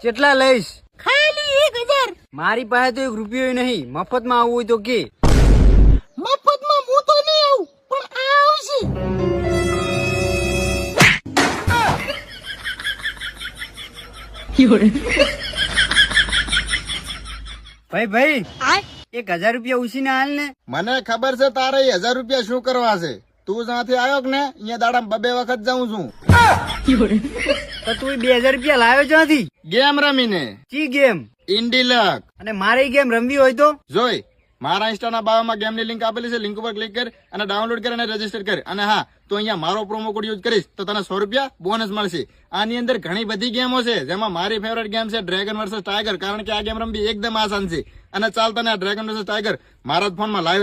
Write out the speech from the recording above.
કેટલા લઈશ? ખાલી 1000. મારી પાસે તો 1 રૂપિયો નહીં. મફતમાં આવવું હોય તો કે. મફતમાં હું તો નહીં આવું, પણ આ આવશે. ભાઈ 1000 રૂપિયા ઉછીને હાલ ને. મને ખબર છે તારે 1000 રૂપિયા શું કરવા છે. તું જ્યાંથી આવ્યો કે ને અહીંયા દાડામાં 2 વખત જાઉં છું. તો તું 2000 રૂપિયા લાવ્યો ક્યાંથી? ગેમ રમીને. ચી ગેમ? ઇન્ડી લક. અને મારે ગેમ રમવી હોય તો જોઈ મારા ઇન્સ્ટાના બાયોમાં ગેમની લિંક આપેલી છે. લિંક ઉપર ક્લિક કર અને ડાઉનલોડ કર અને રજીસ્ટર કર. અને હા, તું અહીંયા મારો પ્રોમો કોડ યુઝ કરીશ તો તને 100 રૂપિયા બોનસ મળશે. આની અંદર ઘણી બધી ગેમો છે, જેમાં મારી ફેવરેટ ગેમ છે ડ્રેગન વર્સસ ટાઈગર. કારણ કે આ ગેમ રમવી એકદમ આસાન છે. અને ચાલ તને આ ડ્રેગન વર્સસ ટાઈગર મારા જ ફોનમાં લાઈવ